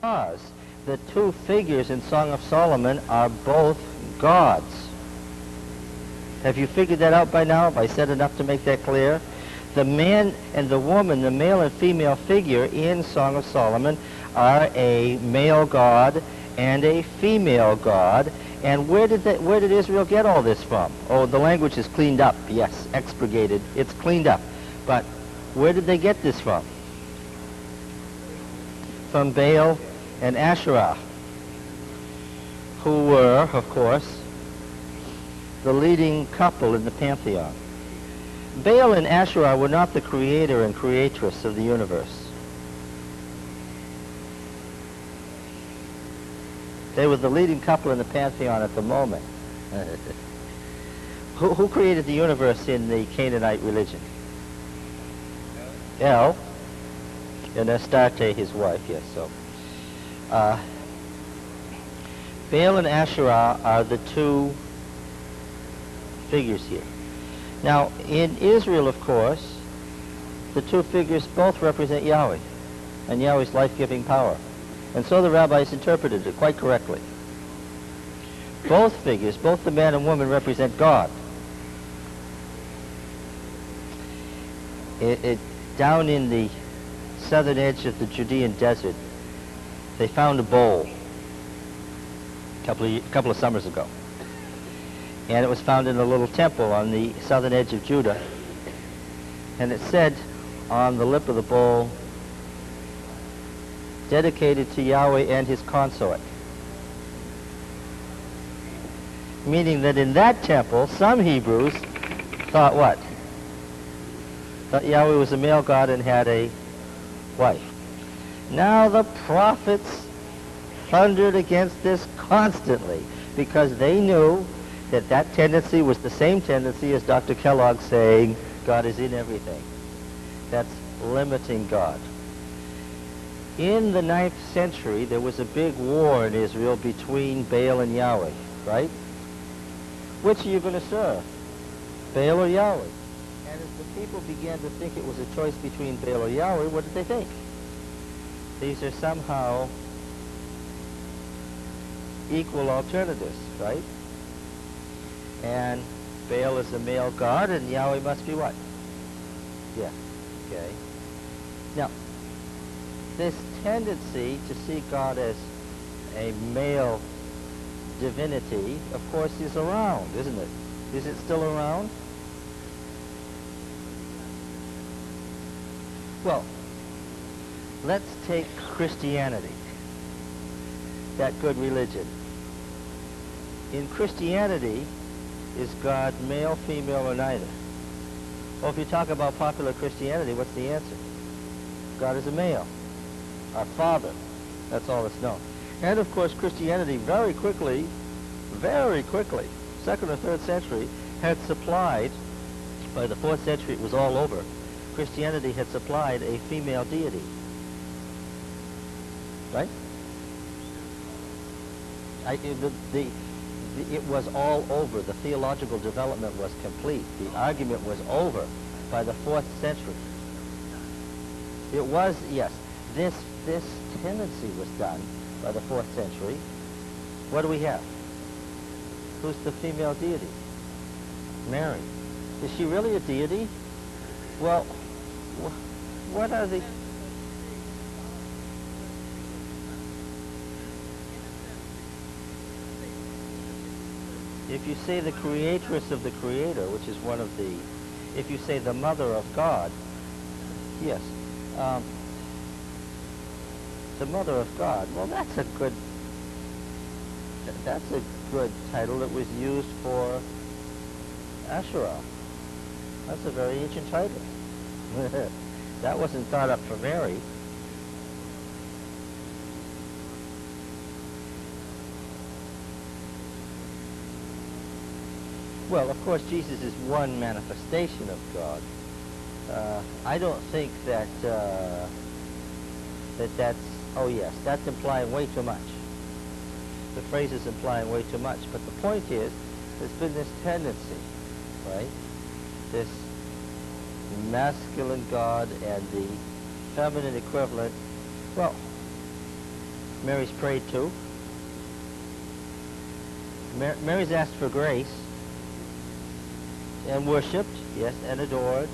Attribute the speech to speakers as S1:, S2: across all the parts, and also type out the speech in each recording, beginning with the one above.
S1: Because the two figures in Song of Solomon are both gods. Have you figured that out by now? Have I said enough to make that clear? The man and the woman, the male and female figure in Song of Solomon, are a male god and a female god. And where did Israel get all this from? Oh, the language is cleaned up. Yes, expurgated. It's cleaned up. But where did they get this from? From Baal and Asherah, who were, of course, the leading couple in the pantheon. Baal and Asherah were not the creator and creatress of the universe. They were the leading couple in the pantheon at the moment. Who created the universe in the Canaanite religion? El, and Astarte, his wife, yes. So, Baal and Asherah are the two figures here. Now, in Israel, of course, the two figures both represent Yahweh and Yahweh's life-giving power. And so the rabbis interpreted it quite correctly. Both figures, both the man and woman, represent God. Down in the southern edge of the Judean desert, they found a bowl a couple of summers ago. And it was found in a little temple on the southern edge of Judah. And it said on the lip of the bowl, dedicated to Yahweh and his consort. Meaning that in that temple, some Hebrews thought what? Thought Yahweh was a male god and had a wife. Now the prophets thundered against this constantly because they knew that that tendency was the same tendency as Dr. Kellogg saying God is in everything. That's limiting God. In the 9th century, there was a big war in Israel between Baal and Yahweh, right? Which are you going to serve, Baal or Yahweh? And as the people began to think it was a choice between Baal or Yahweh, what did they think? These are somehow equal alternatives, right? And Baal is a male god, and Yahweh must be what? Yeah, okay. Now, this tendency to see God as a male divinity, of course, is around, isn't it? Is it still around? Well, let's take Christianity, that good religion. In Christianity, is God male, female, or neither? Well, if you talk about popular Christianity, what's the answer? God is a male. Our Father. That's all that's known. And of course, Christianity very quickly, 2nd or 3rd century, had supplied, by the 4th century it was all over, Christianity had supplied a female deity. Right? It was all over. The theological development was complete. The argument was over by the 4th century. It was, yes, this tendency was done by the 4th century. What do we have? Who's the female deity? Mary. Is she really a deity? Well, what are the... If you say the creatress of the creator, which is one of the... If you say the mother of God, yes. The mother of God, well, that's a good title that was used for Asherah. That's a very ancient title. That wasn't thought up for Mary. Well, of course, Jesus is one manifestation of God. I don't think that that's... Oh, yes, that's implying way too much. The phrase is implying way too much. But the point is, there's been this tendency, right? This masculine God and the feminine equivalent. Well, Mary's prayed to. Mary's asked for grace and worshipped, yes, and adored,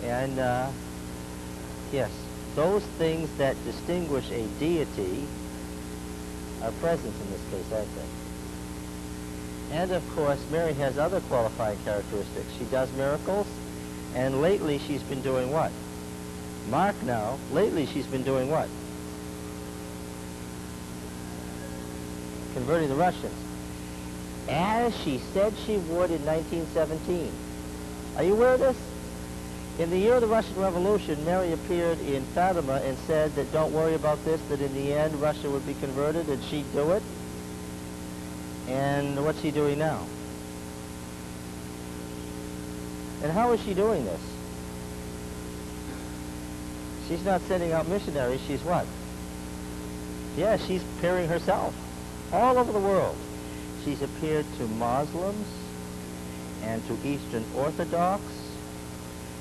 S1: and yes, those things that distinguish a deity are present in this case, aren't they? And of course, Mary has other qualifying characteristics. She does miracles, and lately she's been doing what? Mark now, lately she's been doing what? Converting the Russians, as she said she would in 1917. Are you aware of this? In the year of the Russian Revolution, Mary appeared in Fatima and said that don't worry about this, that in the end Russia would be converted and she'd do it. And what's she doing now? And how is she doing this? She's not sending out missionaries, she's what? Yeah, she's appearing herself all over the world. She's appeared to Muslims and to Eastern Orthodox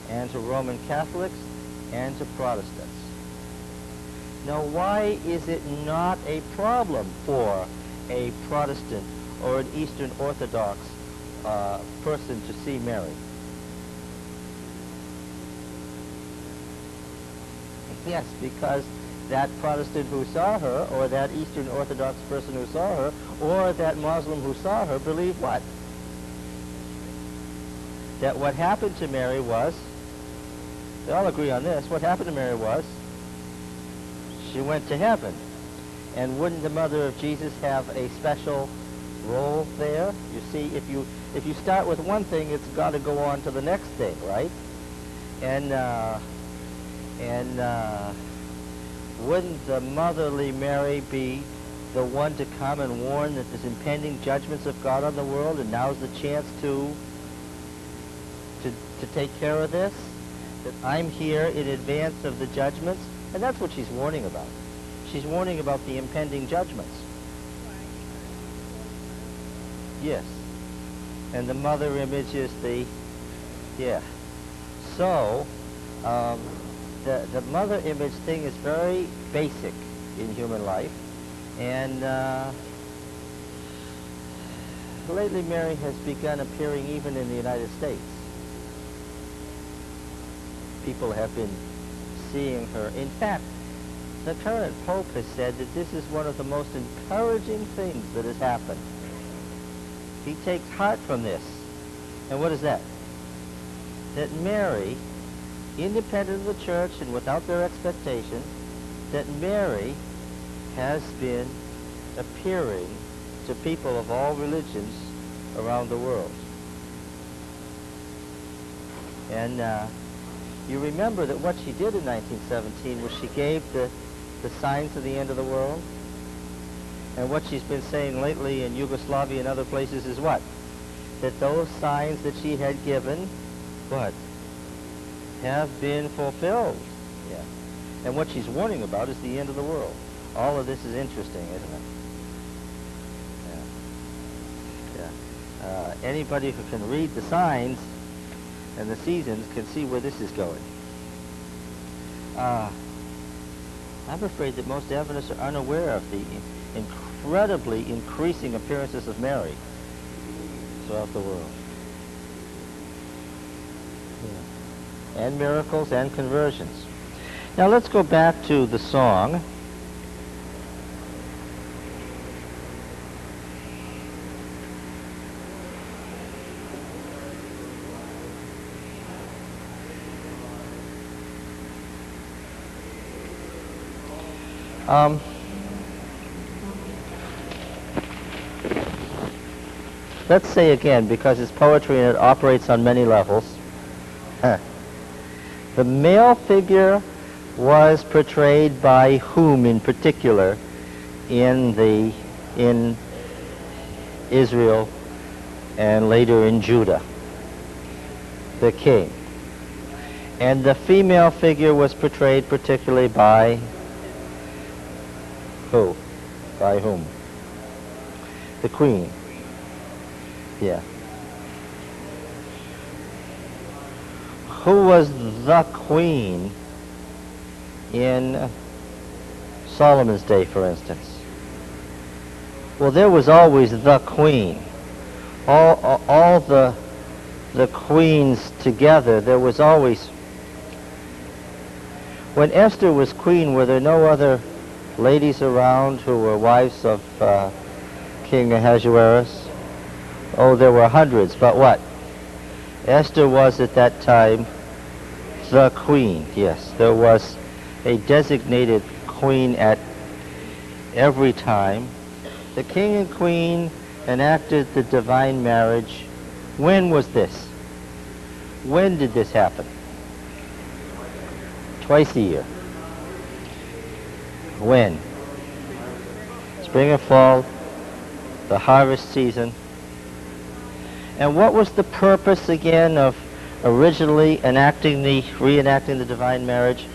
S1: and to Roman Catholics and to Protestants. Now, why is it not a problem for a Protestant or an Eastern Orthodox person to see Mary? Yes, because that Protestant who saw her, or that Eastern Orthodox person who saw her, or that Muslim who saw her, believed what? That what happened to Mary was, they all agree on this, what happened to Mary was, she went to heaven. And wouldn't the mother of Jesus have a special role there? You see, if you start with one thing, it's got to go on to the next thing, right? And wouldn't the motherly Mary be the one to come and warn that there's impending judgments of God on the world, and now's the chance to take care of this? That I'm here in advance of the judgments? And that's what she's warning about. She's warning about the impending judgments. Yes. And the mother image is the, yeah. So, the mother image thing is very basic in human life, and lately Mary has begun appearing even in the United States. People have been seeing her. In fact, the current Pope has said that this is one of the most encouraging things that has happened. He takes heart from this. And what is that? That Mary, independent of the church and without their expectation, that Mary has been appearing to people of all religions around the world. And you remember that what she did in 1917 was she gave the signs of the end of the world. And what she's been saying lately in Yugoslavia and other places is what? That those signs that she had given, what? Have been fulfilled. Yeah. And what she's warning about is the end of the world. All of this is interesting, isn't it? Yeah. Yeah. Anybody who can read the signs and the seasons can see where this is going. I'm afraid that most Adventists are unaware of the incredibly increasing appearances of Mary throughout the world. Yeah. And miracles and conversions. Now let's go back to the song. Let's say again, because it's poetry and it operates on many levels. The male figure was portrayed by whom in particular in Israel and later in Judah? The king. And the female figure was portrayed particularly by who? By whom? The queen. Yeah. Who was the queen in Solomon's day, for instance? Well, there was always the queen. All the queens together, there was always... When Esther was queen, were there no other ladies around who were wives of King Ahasuerus? Oh, there were hundreds, but what? Esther was at that time the queen, yes. There was a designated queen at every time. The king and queen enacted the divine marriage. When was this? When did this happen? Twice a year. When? Spring and fall, the harvest season. And what was the purpose again of originally reenacting the divine marriage?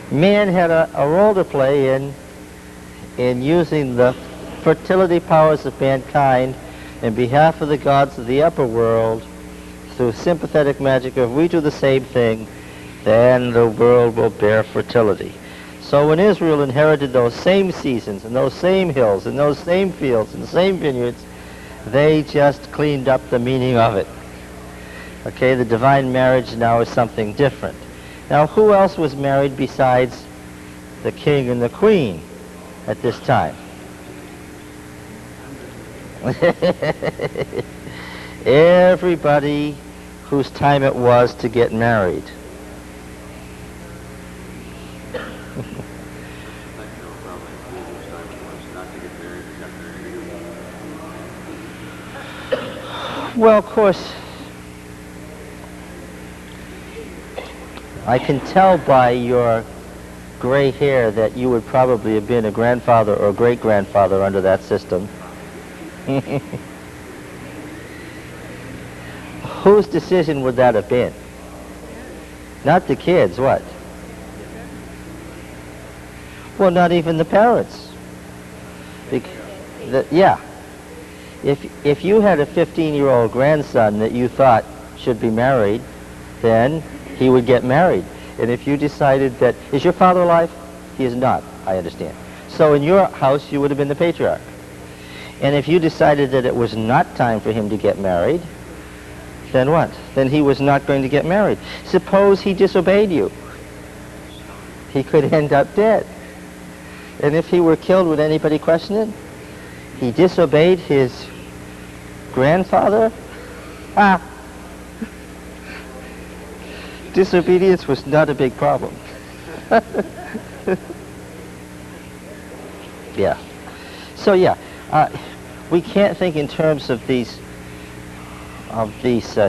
S1: Man had a role to play in using the fertility powers of mankind in behalf of the gods of the upper world through sympathetic magic. If we do the same thing, then the world will bear fertility. So when Israel inherited those same seasons and those same hills and those same fields and the same vineyards, they just cleaned up the meaning of it. Okay, the divine marriage now is something different. Now, who else was married besides the king and the queen at this time? Everybody whose time it was to get married. Well, of course, I can tell by your gray hair that you would probably have been a grandfather or great-grandfather under that system. Whose decision would that have been? Not the kids, what? Well, not even the parents. Yeah. If you had a 15-year-old grandson that you thought should be married, then he would get married. And if you decided that... Is your father alive? He is not, I understand. So in your house, you would have been the patriarch. And if you decided that it was not time for him to get married, then what? Then he was not going to get married. Suppose he disobeyed you. He could end up dead. And if he were killed, would anybody question it? He disobeyed his grandfather? Disobedience was not a big problem. Yeah. So yeah, we can't think in terms of these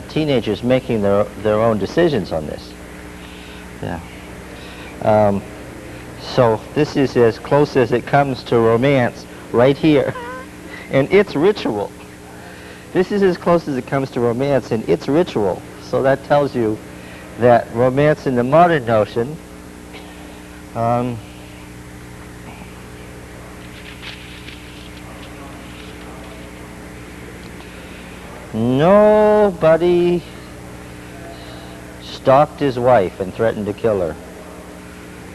S1: teenagers making their own decisions on this. Yeah. So this is as close as it comes to romance right here. And it's ritual. This is as close as it comes to romance and it's ritual. So that tells you that romance in the modern notion nobody stalked his wife and threatened to kill her.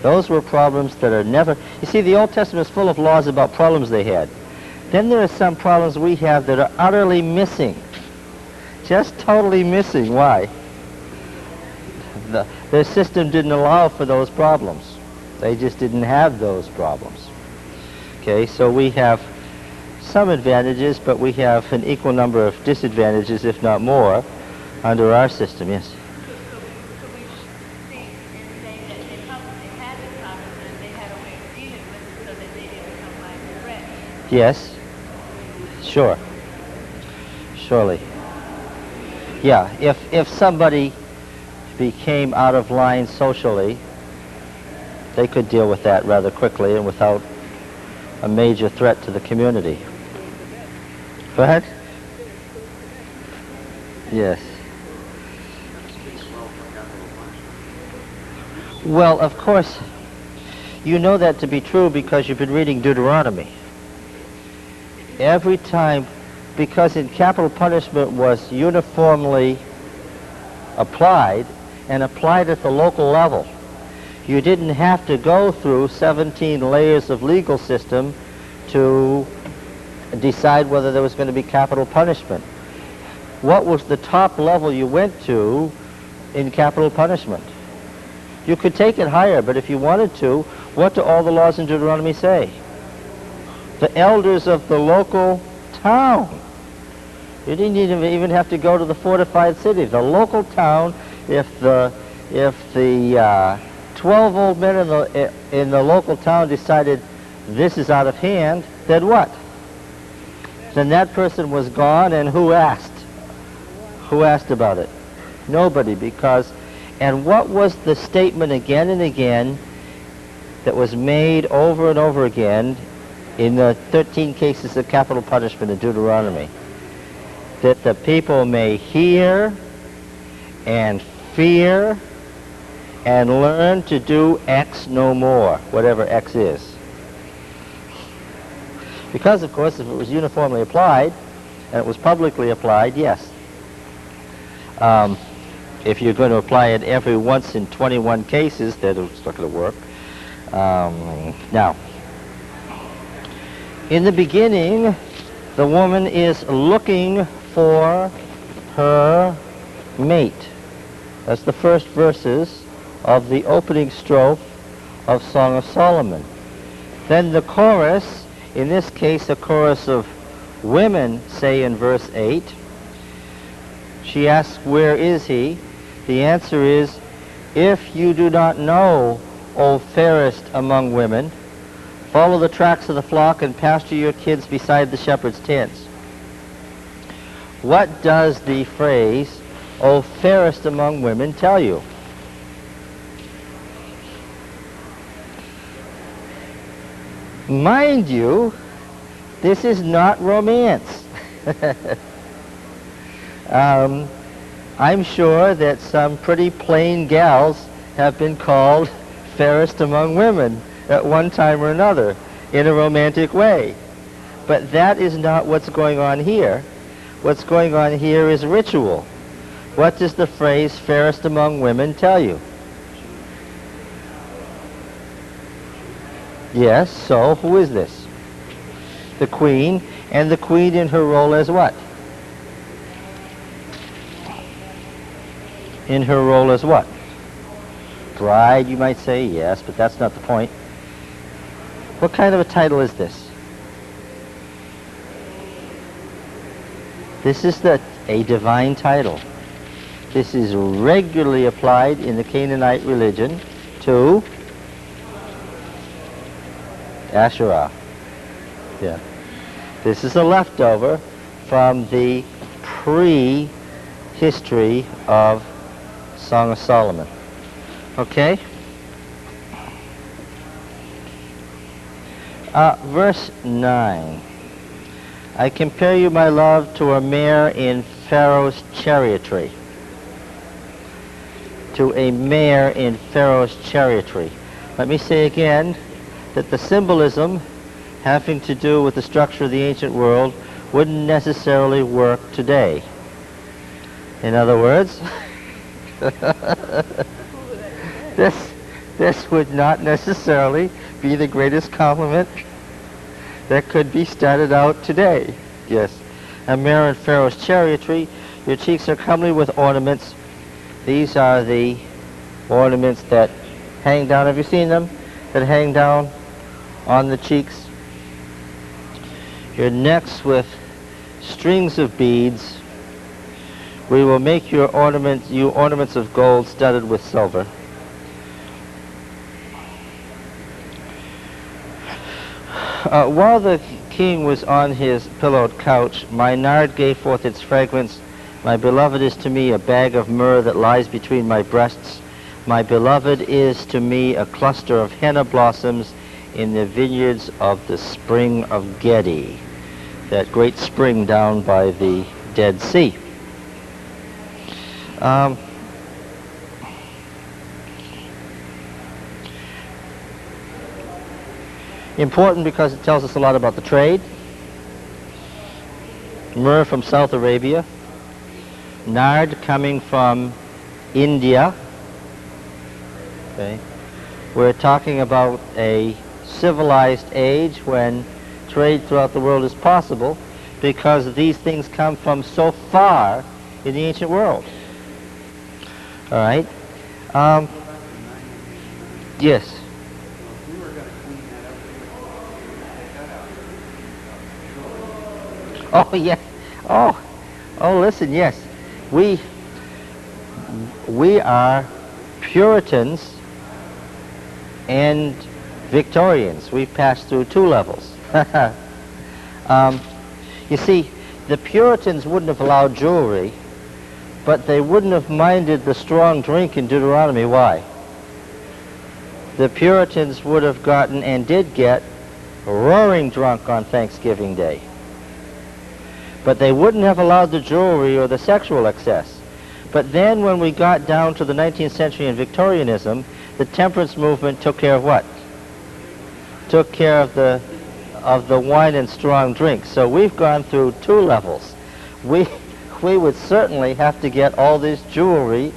S1: Those were problems that are never... You see, the Old Testament is full of laws about problems they had. Then there are some problems we have that are utterly missing. Just totally missing. Why? Their system didn't allow for those problems. They just didn't have those problems. Okay, so we have some advantages, but we have an equal number of disadvantages, if not more, under our system. Yes? Yes, sure, surely. Yeah, if somebody became out of line socially, they could deal with that rather quickly and without a major threat to the community. Go ahead. Yes. Well, of course, you know that to be true because you've been reading Deuteronomy. Every time, because in capital punishment was uniformly applied and applied at the local level. You didn't have to go through 17 layers of legal system to decide whether there was going to be capital punishment. What was the top level you went to in capital punishment? You could take it higher, but if you wanted to, what do all the laws in Deuteronomy say? The elders of the local town. You didn't even have to go to the fortified city. The local town, if the 12 old men in the local town decided this is out of hand, then what? Then that person was gone, and who asked? Who asked about it? Nobody, because, and what was the statement again and again that was made over and over again in the 13 cases of capital punishment in Deuteronomy? That the people may hear and fear and learn to do X no more, whatever X is. Because, of course, if it was uniformly applied, and it was publicly applied, yes. If you're going to apply it every once in 21 cases, then it's not going to work. Now, in the beginning, the woman is looking for her mate. That's the first verses of the opening strophe of Song of Solomon. Then the chorus, in this case a chorus of women, say in verse 8, she asks, where is he? The answer is, if you do not know, O fairest among women, follow the tracks of the flock and pasture your kids beside the shepherd's tents. What does the phrase, O fairest among women, tell you? Mind you, this is not romance. I'm sure that some pretty plain gals have been called fairest among women at one time or another in a romantic way. But that is not what's going on here. What's going on here is ritual. What does the phrase fairest among women tell you? Yes, so who is this? The queen, and the queen in her role as what? In her role as what? Bride, you might say, yes, but that's not the point. What kind of a title is this? This is a divine title. This is regularly applied in the Canaanite religion to Asherah. Yeah. This is a leftover from the pre-history of Song of Solomon. Okay? Verse 9. I compare you, my love, to a mare in Pharaoh's chariotry. To a mare in Pharaoh's chariotry. Let me say again that the symbolism having to do with the structure of the ancient world wouldn't necessarily work today. In other words, this would not necessarily be the greatest compliment that could be started out today. Yes. A mare in Pharaoh's chariotry. Your cheeks are comely with ornaments. These are the ornaments that hang down. Have you seen them? That hang down on the cheeks. Your necks with strings of beads. We will make you ornaments of gold studded with silver. While the king was on his pillowed couch, my nard gave forth its fragrance. My beloved is to me a bag of myrrh that lies between my breasts. My beloved is to me a cluster of henna blossoms in the vineyards of the spring of Gedi, that great spring down by the Dead Sea. Important because it tells us a lot about the trade. Myrrh from South Arabia. Nard coming from India. Okay. We're talking about a civilized age when trade throughout the world is possible, because these things come from so far in the ancient world. All right. Yes. Oh, yeah. Oh, listen, yes. We are Puritans and Victorians. We've passed through two levels. You see, the Puritans wouldn't have allowed jewelry, but they wouldn't have minded the strong drink in Deuteronomy. Why? The Puritans would have gotten and did get roaring drunk on Thanksgiving Day. But they wouldn't have allowed the jewelry or the sexual excess. But then when we got down to the 19th century and Victorianism, the temperance movement took care of what? Took care of the wine and strong drink. So we've gone through two levels. We would certainly have to get all this jewelry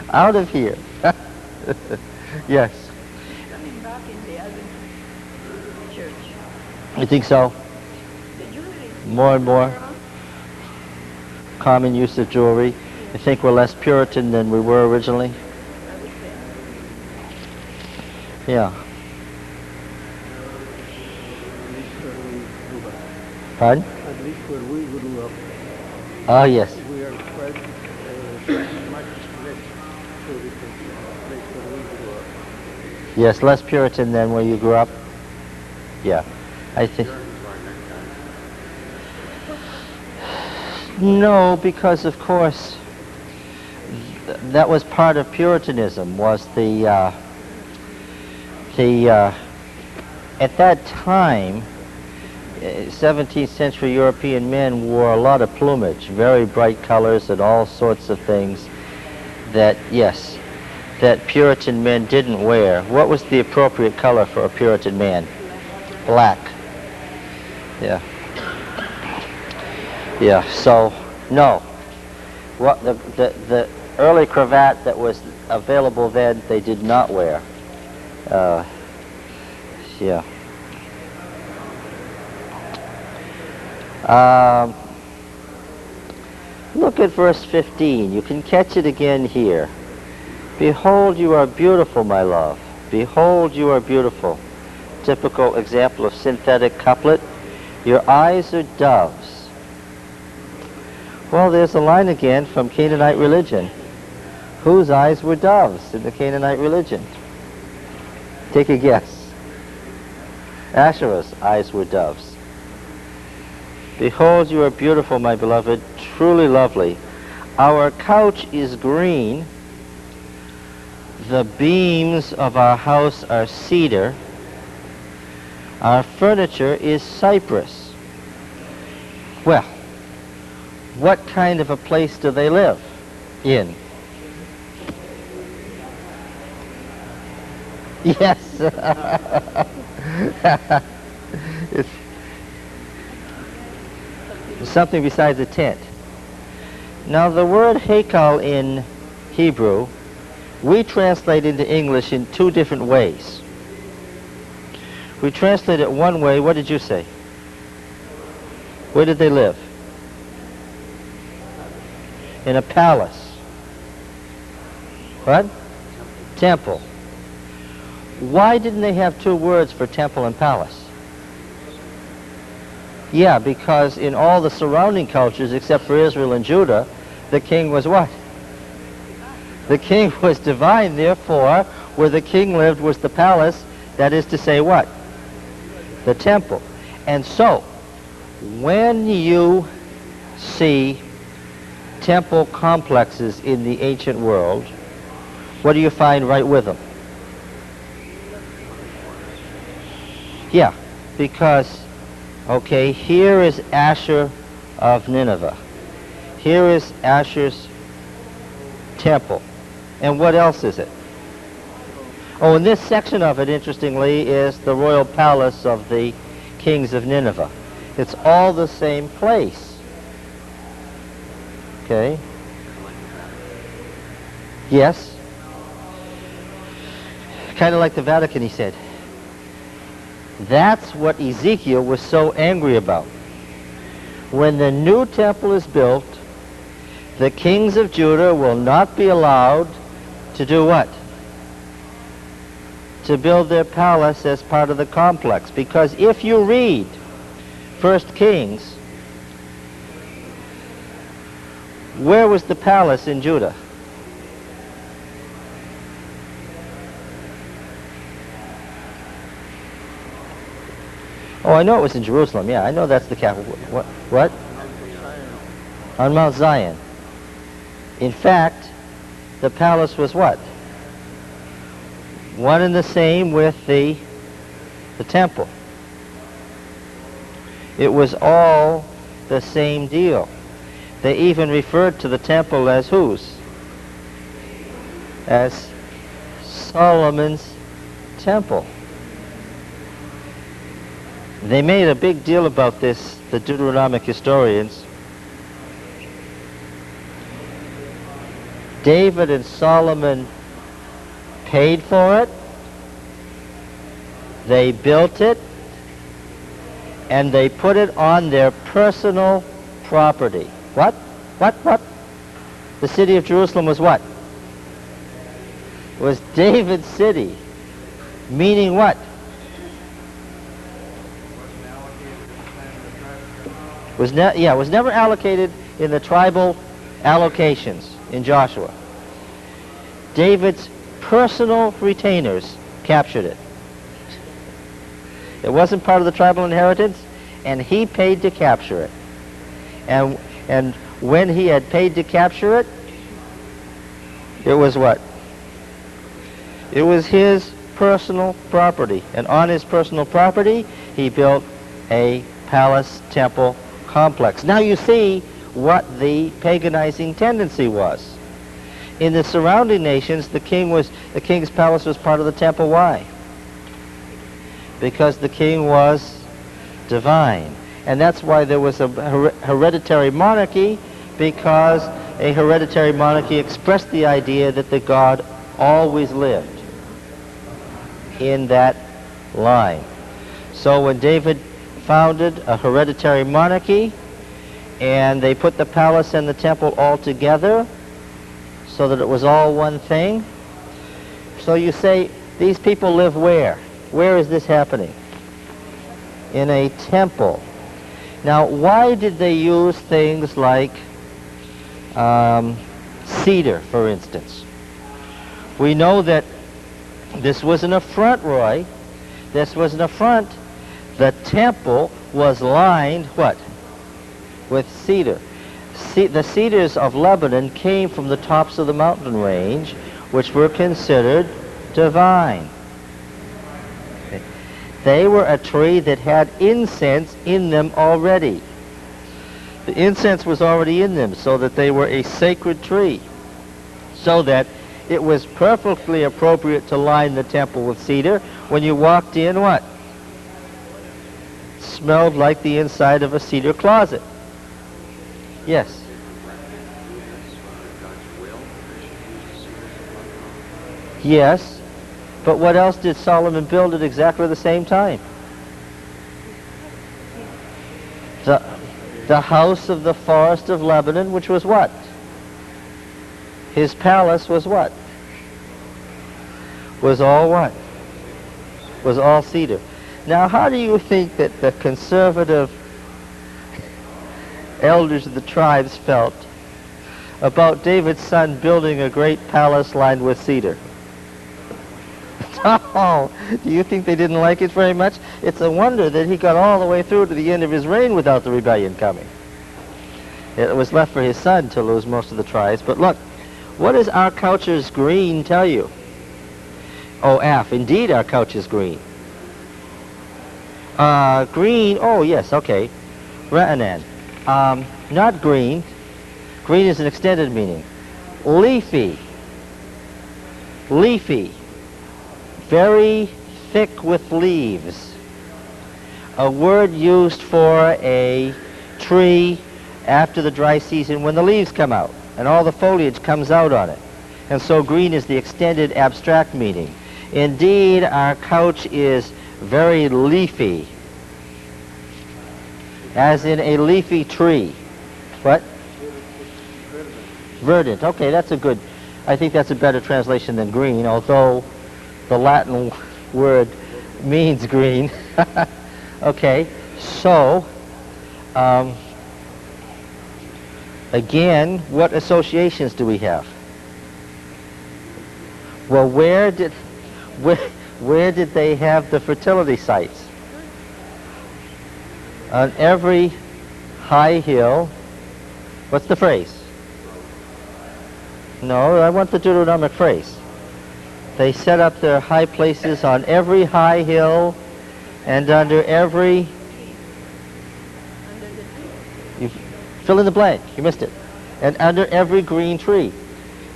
S1: out of here. Yes.
S2: Coming back in the Adventist church.
S1: You think so?
S2: The jewelry.
S1: More and more common use of jewelry. You think we're less Puritan than we were originally?
S2: I would say.
S1: Yeah. Pardon?
S3: At least where we grew up,
S1: Oh, yes.
S3: we are quite much less Puritan place where we grew up.
S1: Yes, less Puritan than where you grew up. Yeah. I think. No, because of course that was part of Puritanism, was at that time 17th century European men wore a lot of plumage, very bright colors and all sorts of things that, yes, that Puritan men didn't wear. What was the appropriate color for a Puritan man? Black. Yeah. Yeah, so, no. What the early cravat that was available then, they did not wear. Yeah. Look at verse 15. You can catch it again here. Behold, you are beautiful, my love. Behold, you are beautiful. Typical example of synthetic couplet. Your eyes are doves. Well, there's a line again from Canaanite religion. Whose eyes were doves in the Canaanite religion? Take a guess. Asherah's eyes were doves. Behold, you are beautiful, my beloved, truly lovely. Our couch is green. The beams of our house are cedar. Our furniture is cypress. Well, what kind of a place do they live in? Yes. It's something besides a tent. Now the word McCaull in Hebrew, we translate into English in two different ways. We translate it one way. What did you say? Where did they live? In a palace. What? Temple. Why didn't they have two words for temple and palace? Yeah, because in all the surrounding cultures, except for Israel and Judah, the king was what? The king was divine. Therefore, where the king lived was the palace. That is to say what? The temple. And so, when you see temple complexes in the ancient world, what do you find right with them? Yeah, because, okay, here is Asher of Nineveh. Here is Asher's temple. And what else is it? Oh, and this section of it, interestingly, is the royal palace of the kings of Nineveh. It's all the same place. Okay? Yes? kind of like the Vatican, he said. That's what Ezekiel was so angry about. When the new temple is built, the kings of Judah will not be allowed to do what? To build their palace as part of the complex. Because if you read 1 Kings, where was the palace in Judah? Oh, I know it was in Jerusalem. Yeah, I know that's the capital. What? On Mount Zion. In fact, the palace was what? One and the same with the temple. It was all the same deal. They even referred to the temple as whose? As Solomon's temple. They made a big deal about this, the Deuteronomic historians. David and Solomon paid for it, they built it, and they put it on their personal property. What? The city of Jerusalem was what? It was David's city. Meaning what? Was never allocated in the tribal allocations in Joshua. David's personal retainers captured it. It wasn't part of the tribal inheritance, and he paid to capture it. And when he had paid to capture it, it was what? It was his personal property. And on his personal property, he built a palace temple complex. Now you see what the paganizing tendency was. In the surrounding nations, the king's palace was part of the temple. Why? Because the king was divine. And that's why there was a hereditary monarchy, because a hereditary monarchy expressed the idea that the God always lived in that line. So when David founded a hereditary monarchy, and they put the palace and the temple all together so that it was all one thing. So you say, these people live where? Where is this happening? In a temple. Now, why did they use things like cedar, for instance? We know that this was an affront, Roy. This was an affront. The temple was lined, what? With cedar. The cedars of Lebanon came from the tops of the mountain range, which were considered divine. Okay. They were a tree that had incense in them already. The incense was already in them, so that they were a sacred tree. So that it was perfectly appropriate to line the temple with cedar. When you walked in, what? It smelled like the inside of a cedar closet. Yes. Yes, but what else did Solomon build at exactly the same time? The house of the forest of Lebanon, which was what? His palace was what? Was all what? Was all cedar. Now, how do you think that the conservative elders of the tribes felt about David's son building a great palace lined with cedar? Oh, do you think they didn't like it very much? It's a wonder that he got all the way through to the end of his reign without the rebellion coming. It was left for his son to lose most of the tribes. But look, what does our culture's green tell you? Oh, F, indeed our culture's green. Green, oh yes, okay. Ra'anan. Not green. Green is an extended meaning. Leafy. Leafy. Very thick with leaves. A word used for a tree after the dry season when the leaves come out and all the foliage comes out on it. And so green is the extended abstract meaning. Indeed, our couch is very leafy, as in a leafy tree. What? Verdant. Okay, that's a good, I think that's a better translation than green, although the Latin word means green. Okay, so, again, what associations do we have? Well, where did they have the fertility sites? On every high hill. What's the phrase? No, I want the Deuteronomic phrase. They set up their high places on every high hill and under every... You fill in the blank. You missed it. And under every green tree.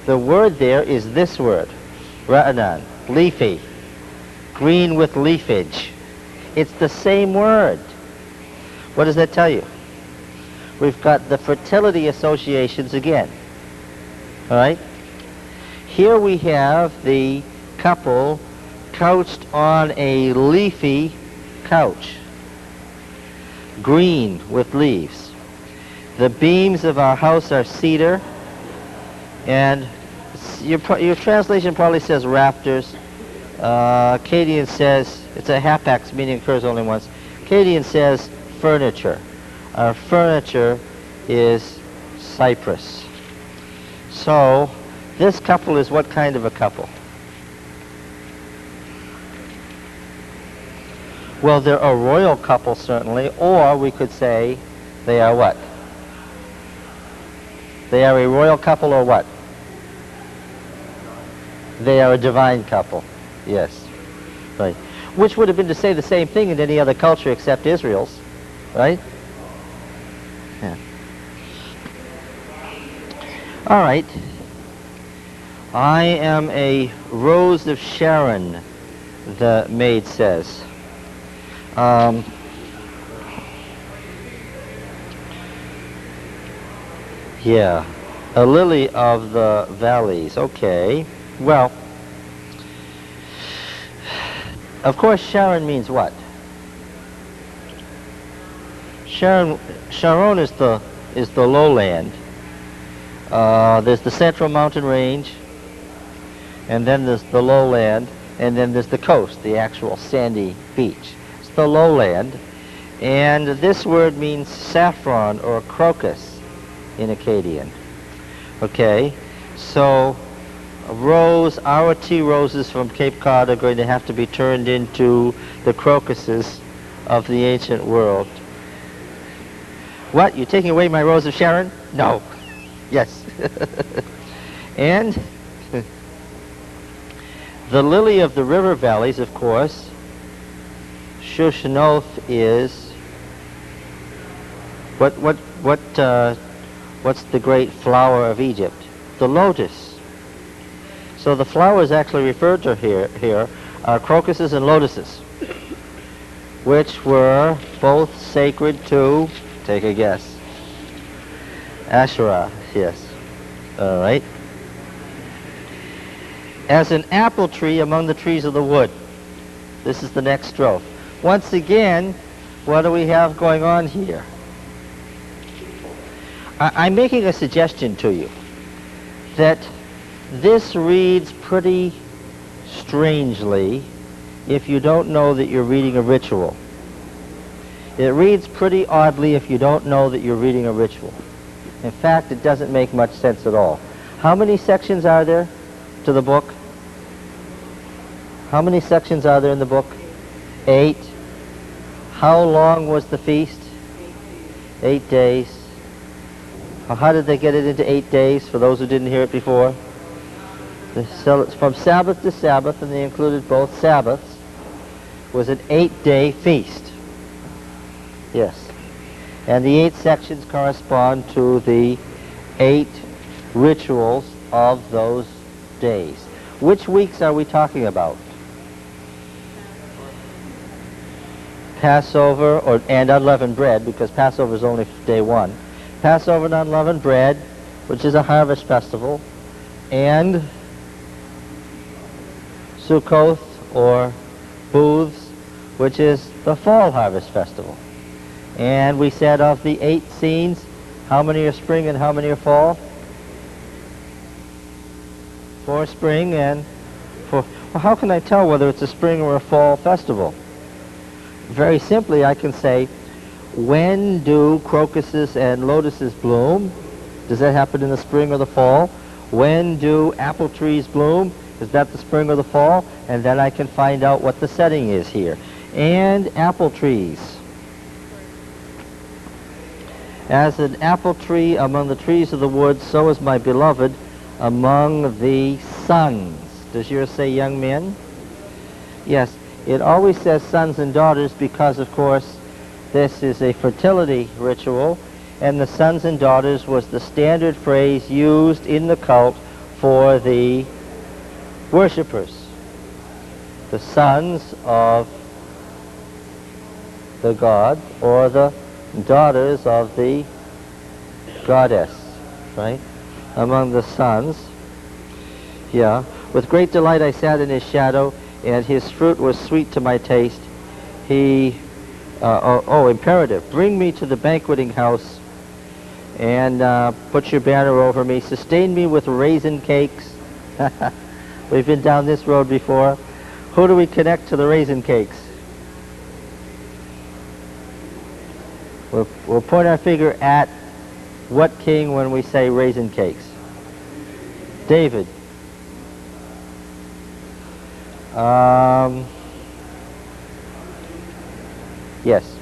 S1: The word there is this word. Ra'anan. Leafy. Green with leafage. It's the same word. What does that tell you? We've got the fertility associations again. All right? Here we have the couple couched on a leafy couch. Green with leaves. The beams of our house are cedar, and your translation probably says rafters. Acadian says, it's a hapax, meaning it occurs only once. Acadian says furniture. Our furniture is cypress. So, this couple is what kind of a couple? Well, they're a royal couple, certainly, or we could say they are what? They are a royal couple or what? They are a divine couple. Yes. Right. Which would have been to say the same thing in any other culture except Israel's. Right? Yeah. All right. I am a rose of Sharon, the maid says. Yeah. A lily of the valleys. Okay. Well, of course, Sharon means what? Sharon is the lowland. There's the Central Mountain Range, and then there's the lowland, and then there's the coast, the actual sandy beach. It's the lowland, and this word means saffron or crocus in Akkadian. Okay, so a rose, our tea roses from Cape Cod are going to have to be turned into the crocuses of the ancient world. What? You're taking away my rose of Sharon? No. Yes. And the lily of the river valleys, of course, Shushanoth is what's the great flower of Egypt? The lotus. So the flowers actually referred to here are crocuses and lotuses, which were both sacred to, take a guess, Asherah, yes. All right. As an apple tree among the trees of the wood. This is the next strophe. Once again, what do we have going on here? I'm making a suggestion to you that this reads pretty strangely if you don't know that you're reading a ritual. It reads pretty oddly if you don't know that you're reading a ritual. In fact, it doesn't make much sense at all. How many sections are there to the book? How many sections are there in the book? 8. How long was the feast? 8 days. How did they get it into 8 days, for those who didn't hear it before? So it's from Sabbath to Sabbath, and they included both Sabbaths. It was an 8-day feast. Yes. And the 8 sections correspond to the 8 rituals of those days. Which weeks are we talking about? Passover and unleavened bread, because Passover is only day 1. Passover and unleavened bread, which is a harvest festival, and Sukkoth, or booths, which is the fall harvest festival. And we said of the 8 scenes, how many are spring and how many are fall? 4 spring and 4. Well, how can I tell whether it's a spring or a fall festival? Very simply, I can say, when do crocuses and lotuses bloom? Does that happen in the spring or the fall? When do apple trees bloom? Is that the spring or the fall? And then I can find out what the setting is here. And apple trees. As an apple tree among the trees of the woods, so is my beloved among the sons. Does yours say young men? Yes, it always says sons and daughters because, of course, this is a fertility ritual, and the sons and daughters was the standard phrase used in the cult for the worshippers. The sons of the god, or the daughters of the goddess, right? Among the sons. Yeah. With great delight I sat in his shadow, and his fruit was sweet to my taste. He, imperative, bring me to the banqueting house, and put your banner over me. Sustain me with raisin cakes. We've been down this road before. Who do we connect to the raisin cakes? We'll point our finger at what king when we say raisin cakes? David. Yes.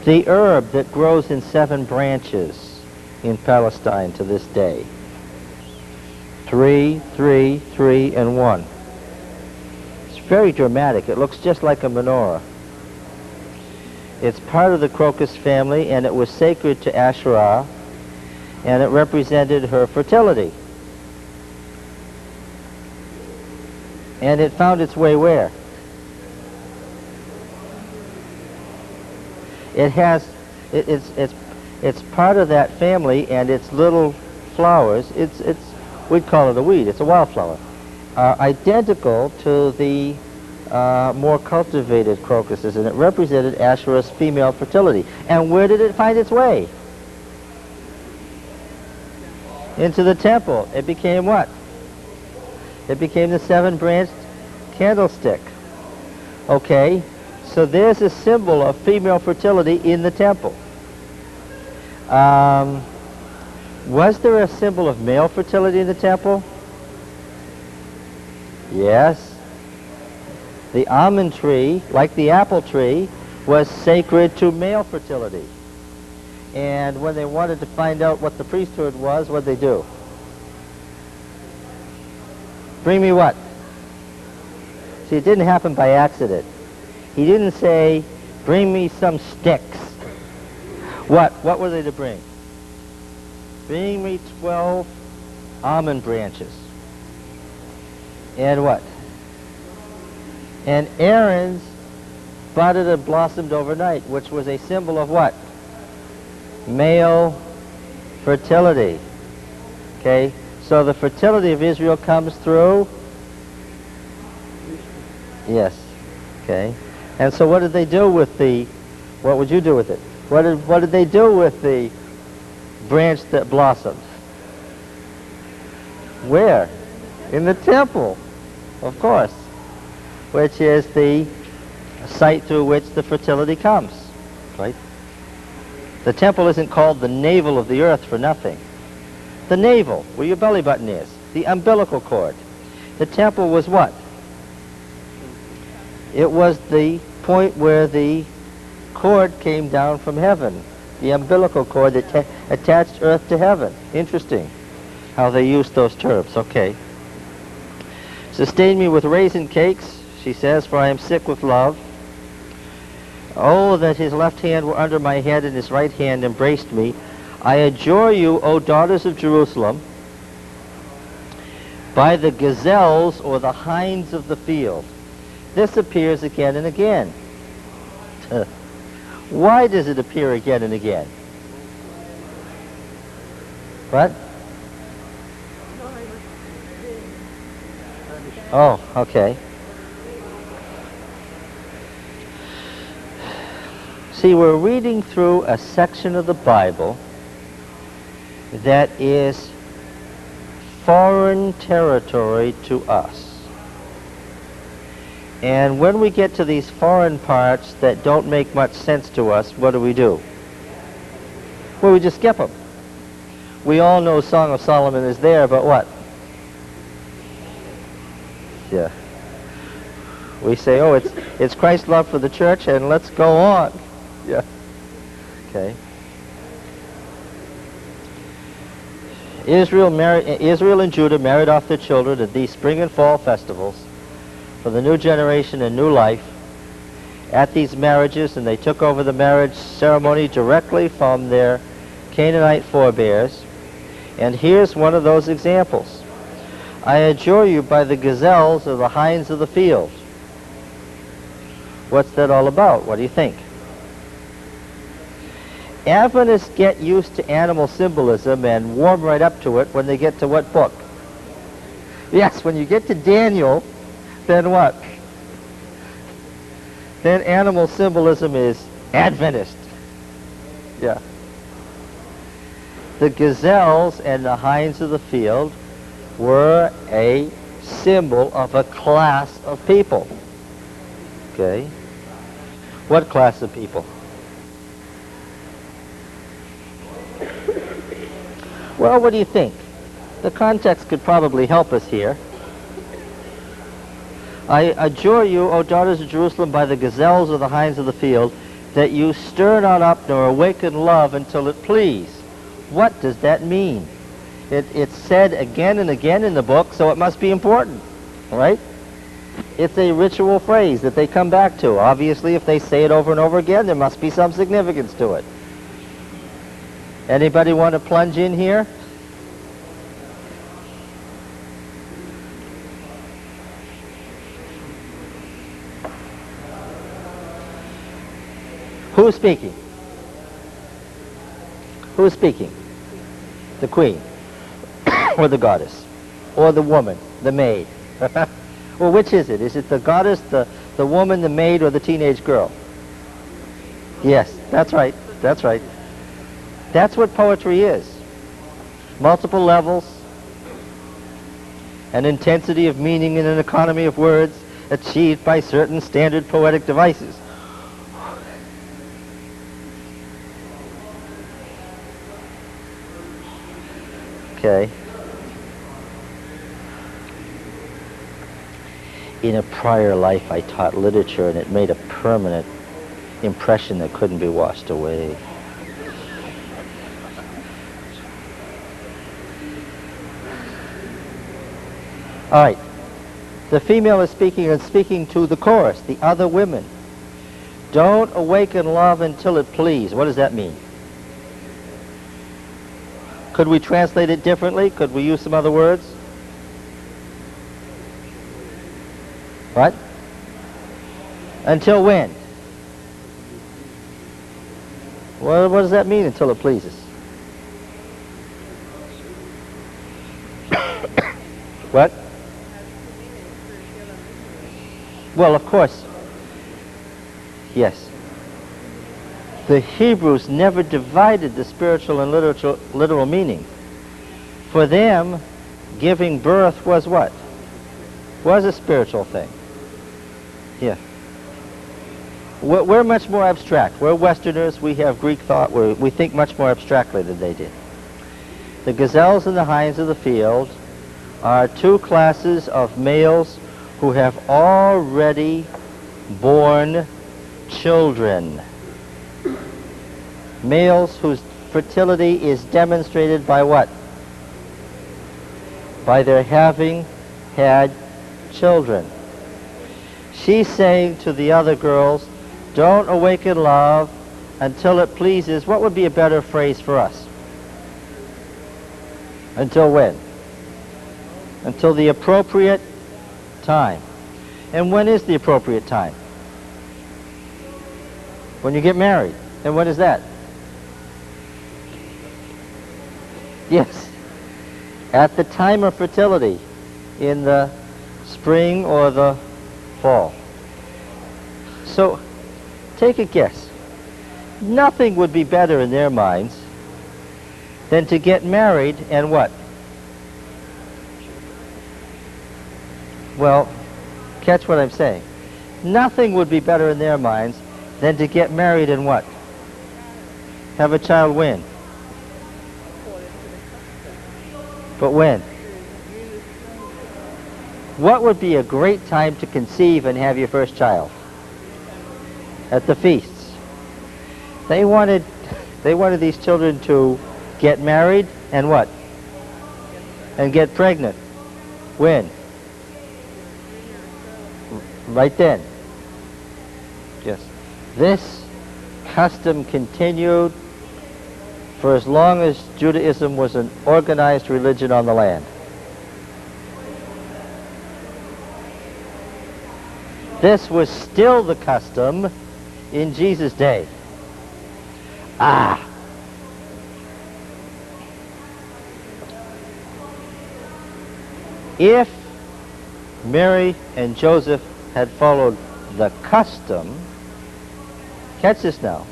S1: The herb that grows in 7 branches in Palestine to this day. 3, 3, 3, and 1. It's very dramatic. It looks just like a menorah. It's part of the crocus family, and it was sacred to Asherah, and it represented her fertility. And it found its way where? It's part of that family, and its little flowers, we'd call it a weed, it's a wildflower, are identical to the more cultivated crocuses, and it represented Asherah's female fertility. And where did it find its way? Into the temple. It became what? It became the 7-branched candlestick. Okay, so there's a symbol of female fertility in the temple. Was there a symbol of male fertility in the temple? Yes. The almond tree, like the apple tree, was sacred to male fertility. And when they wanted to find out what the priesthood was, what'd they do? Bring me what? See, it didn't happen by accident. He didn't say, bring me some sticks. What were they to bring? Bring me 12 almond branches. And what? And Aaron's budded and blossomed overnight, which was a symbol of what? Male fertility. Okay? So the fertility of Israel comes through? Yes. Okay. And so what did they do with what would you do with it? What did they do with the branch that blossomed? Where? In the temple, of course, which is the site through which the fertility comes, right? The temple isn't called the navel of the earth for nothing. The navel, where your belly button is, the umbilical cord. The temple was what? It was the point where the cord came down from heaven, the umbilical cord that attached earth to heaven. Interesting how they used those terms. Okay. Sustain me with raisin cakes, she says, for I am sick with love. Oh, that his left hand were under my head and his right hand embraced me. I adjure you, O daughters of Jerusalem, by the gazelles or the hinds of the field. This appears again and again. Why does it appear again and again? What? Oh, okay. See, we're reading through a section of the Bible that is foreign territory to us. And when we get to these foreign parts that don't make much sense to us, what do? Well, we just skip them. We all know Song of Solomon is there, but what? Yeah. We say, oh, it's Christ's love for the church, and let's go on. Yeah. Okay. Israel and Judah married off their children at these spring and fall festivals for the new generation and new life at these marriages, and they took over the marriage ceremony directly from their Canaanite forebears. And here's one of those examples. I adjure you by the gazelles or the hinds of the field. What's that all about? What do you think? Adventists get used to animal symbolism and warm right up to it when they get to what book? Yes, when you get to Daniel, then what? Then animal symbolism is Adventist. Yeah. The gazelles and the hinds of the field were a symbol of a class of people. Okay. What class of people? Well, what do you think? The context could probably help us here. I adjure you, O daughters of Jerusalem, by the gazelles or the hinds of the field, that you stir not up nor awaken love until it please. What does that mean? It's said again and again in the book, so it must be important, right? It's a ritual phrase that they come back to. Obviously, if they say it over and over again, there must be some significance to it. Anybody want to plunge in here? Who's speaking? Who's speaking? The queen, or the goddess, or the woman, the maid? Well, which is it? Is it the goddess, the woman, the maid, or the teenage girl? Yes, that's right. That's right. That's what poetry is. Multiple levels, an intensity of meaning and an economy of words achieved by certain standard poetic devices. Okay. In a prior life, I taught literature, and it made a permanent impression that couldn't be washed away. All right. The female is speaking and speaking to the chorus, the other women. Don't awaken love until it please. What does that mean? Could we translate it differently? Could we use some other words? What? Until when? What does that mean, until it pleases? What? Well, of course. Yes. The Hebrews never divided the spiritual and literal meaning. For them, giving birth was what? Was a spiritual thing. Yeah. We're much more abstract. We're Westerners. We have Greek thought. We think much more abstractly than they did. The gazelles and the hinds of the field are two classes of males who have already borne children. Males whose fertility is demonstrated by what? By their having had children. She's saying to the other girls, don't awaken love until it pleases. What would be a better phrase for us? Until when? Until the appropriate time. And when is the appropriate time? When you get married. And when is that? Yes. At the time of fertility, in the spring or the fall. So, take a guess. Nothing would be better in their minds than to get married and what? Well, catch what I'm saying. Nothing would be better in their minds than to get married and what? Have a child when? But when? What would be a great time to conceive and have your first child? At the feasts. They wanted these children to get married and what? And get pregnant. When? Right then. Yes. This custom continued for as long as Judaism was an organized religion on the land. This was still the custom in Jesus' day. If Mary and Joseph had followed the custom, catch this now,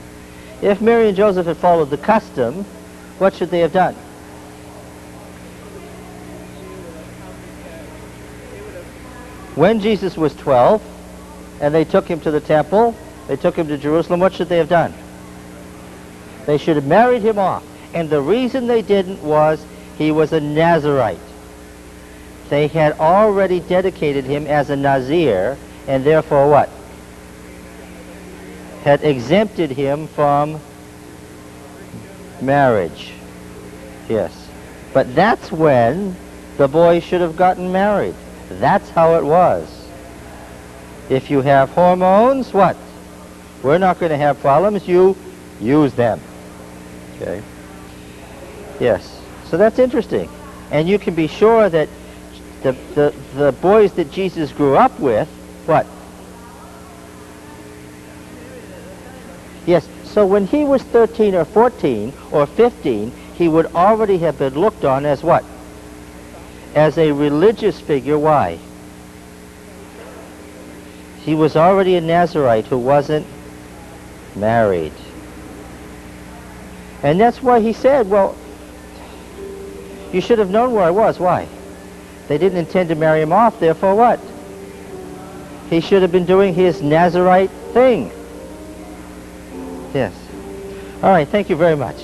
S1: if Mary and Joseph had followed the custom, what should they have done? When Jesus was 12 and they took him to the temple, they took him to Jerusalem, what should they have done? They should have married him off. And the reason they didn't was he was a Nazirite. They had already dedicated him as a Nazir, and therefore what? Had exempted him from marriage. Yes. But that's when the boy should have gotten married. That's how it was. If you have hormones, what? We're not going to have problems. You use them. Okay? Yes. So that's interesting. And you can be sure that the boys that Jesus grew up with, what? Yes. So when he was 13 or 14 or 15, he would already have been looked on as what? As a religious figure. Why? He was already a Nazirite who wasn't married. And that's why he said, well, you should have known where I was. Why? They didn't intend to marry him off, therefore what? He should have been doing his Nazirite thing. Yes. All right, thank you very much.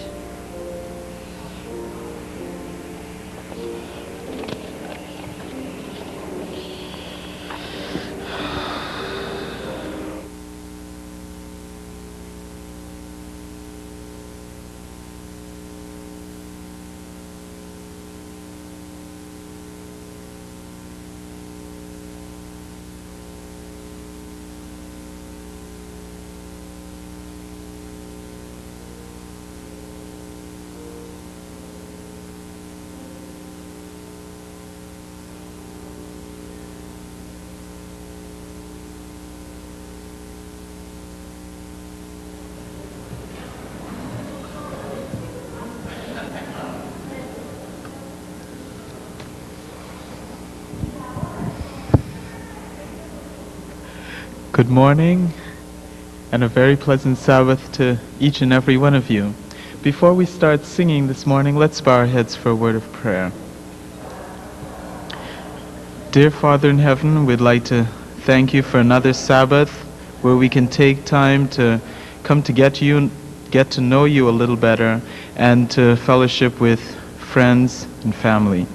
S4: Good morning, and a very pleasant Sabbath to each and every one of you. Before we start singing this morning, let's bow our heads for a word of prayer. Dear Father in heaven, we'd like to thank you for another Sabbath where we can take time to come to get to know you a little better, and to fellowship with friends and family.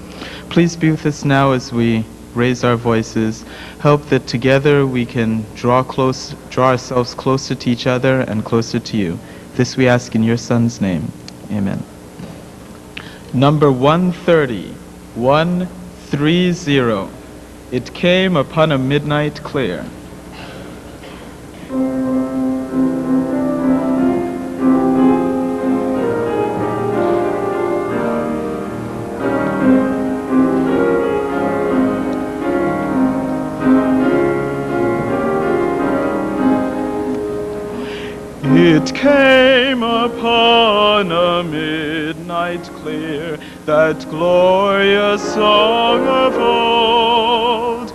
S4: Please be with us now as we raise our voices. Help that together we can draw ourselves closer to each other and closer to you. This we ask in your Son's name. Amen. Number 130. 130. It came upon a midnight clear. It came upon a midnight clear, that glorious song of old,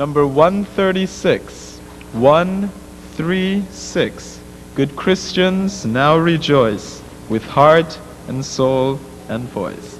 S4: number 136. 136. Good Christians, now rejoice with heart and soul and voice.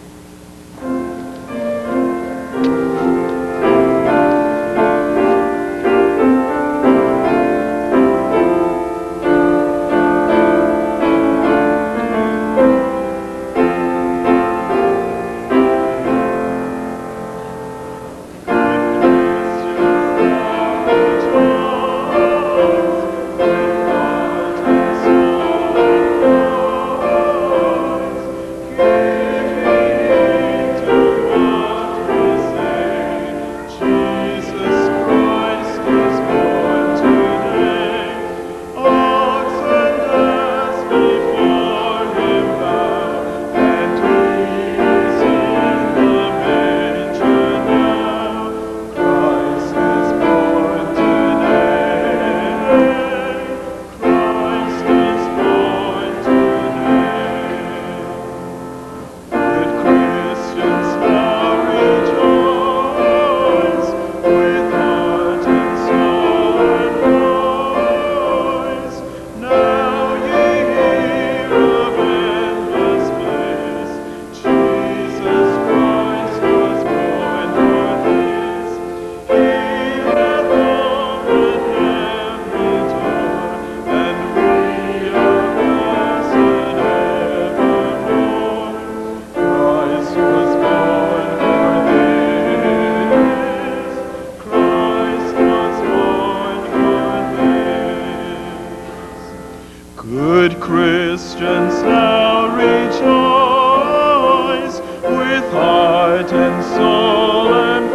S4: Good Christians, now rejoice with heart and soul and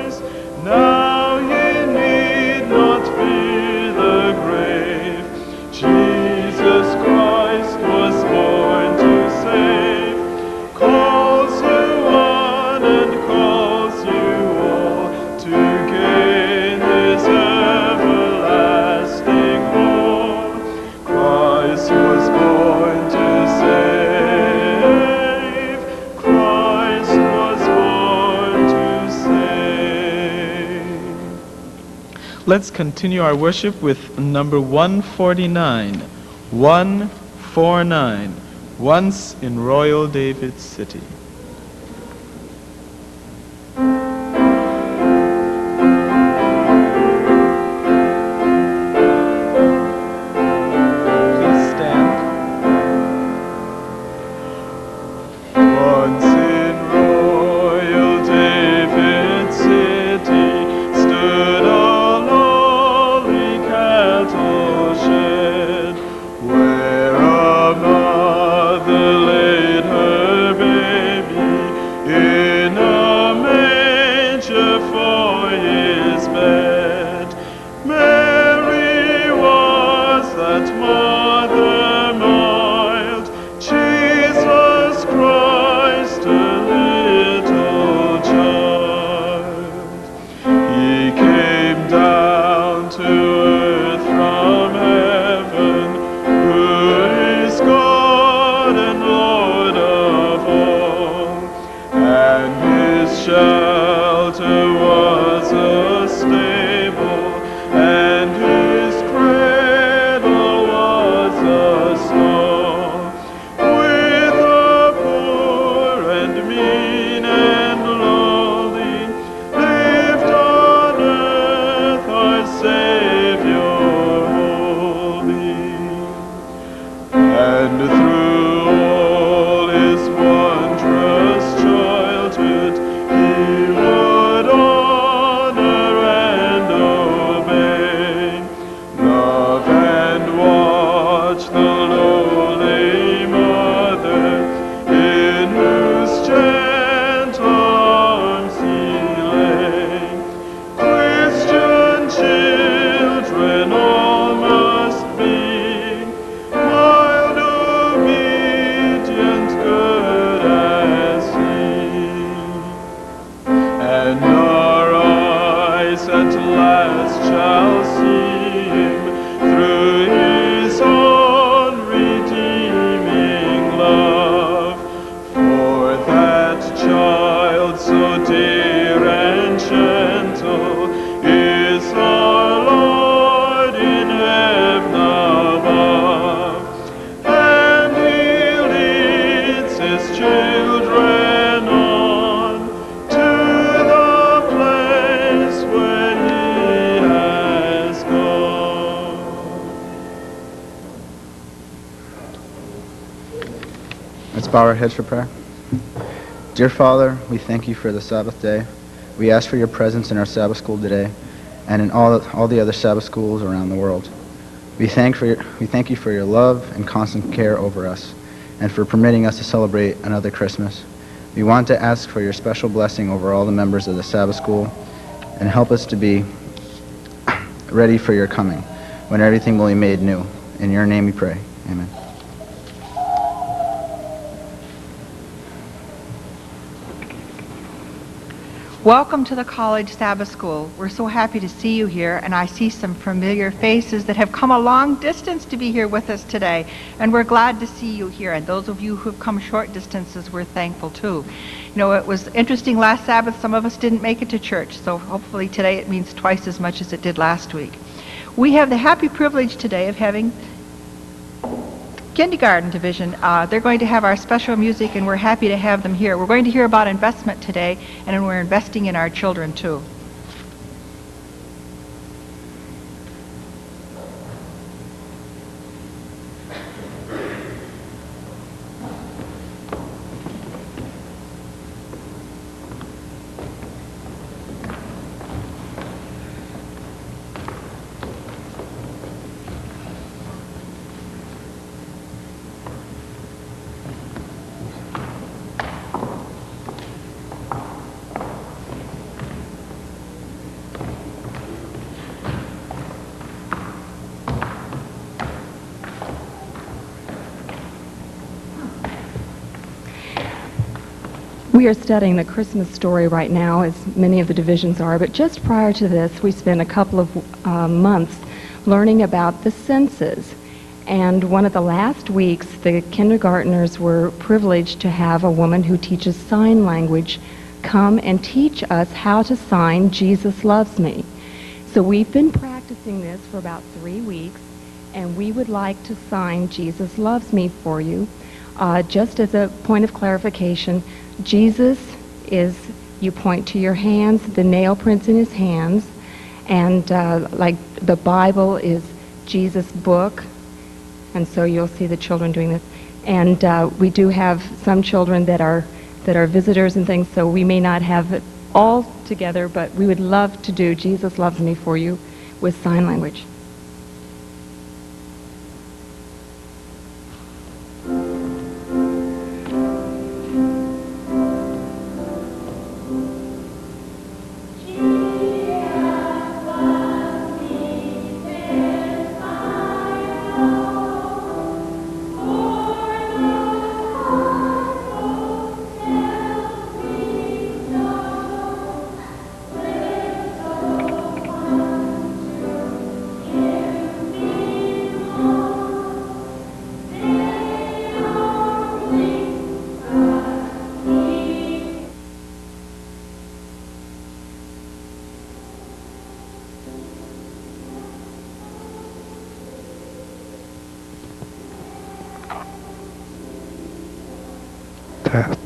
S4: voice. Now ye need not fear the grave. Jesus Christ was born to save. Calls you one and calls you all to gain his everlasting home. Christ was born to save. Christ was born to save. Let's continue our worship with number 149. 149. Once in Royal David's City. Please stand. Once in Royal David's city stood a lowly cattle shed, where a mother laid her baby in a manger for his bed. Mary was that mother mild, Jesus Christ, a little child. He came down to earth from heaven, who is God and Lord of all, and his shelter was a stable, and his cradle was a stall. With the poor and mean and lowly lived on earth our Savior.
S5: Let's bow our heads for prayer. Dear Father, we thank you for the Sabbath day. We ask for your presence in our Sabbath school today and in all the other Sabbath schools around the world. We thank you for your love and constant care over us and for permitting us to celebrate another Christmas. We want to ask for your special blessing over all the members of the Sabbath school and help us to be ready for your coming when everything will be made new. In your name we pray. Amen.
S2: Welcome to the College Sabbath School. We're so happy to see you here, and I see some familiar faces that have come a long distance to be here with us today, and we're glad to see you here. And those of you who have come short distances, we're thankful too. You know, it was interesting last Sabbath, some of us didn't make it to church, so hopefully today it means twice as much as it did last week. We have the happy privilege today of having kindergarten division. They're going to have our special music, and we're happy to have them here. We're going to hear about investment today, and we're investing in our children too.
S6: We are studying the Christmas story right now, as many of the divisions are, but just prior to this, we spent a couple of months learning about the senses. And one of the last weeks, the kindergartners were privileged to have a woman who teaches sign language come and teach us how to sign "Jesus loves me." So we've been practicing this for about 3 weeks, and we would like to sign "Jesus loves me" for you. Just as a point of clarification, Jesus is, you point to your hands, the nail prints in his hands, and like the Bible is Jesus' book, and so you'll see the children doing this. And we do have some children that are visitors and things, so we may not have it all together, but we would love to do "Jesus loves me" for you with sign language.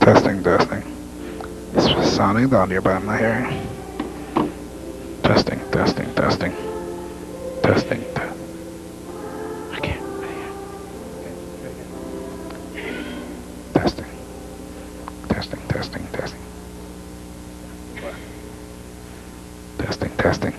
S7: Testing. It's sounding loud nearby, I'm not hearing. Testing. I can't hear. Testing. Testing.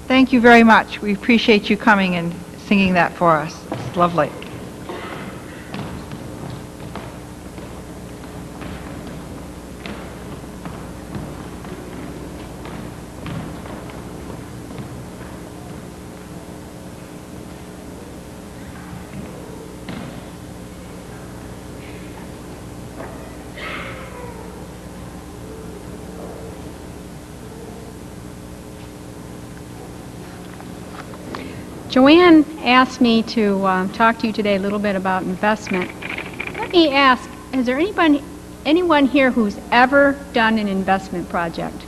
S2: Thank you very much. We appreciate you coming and singing that for us. It's lovely.
S8: Joanne asked me to talk to you today a little bit about investment. Let me ask, is there anyone here who's ever done an investment project?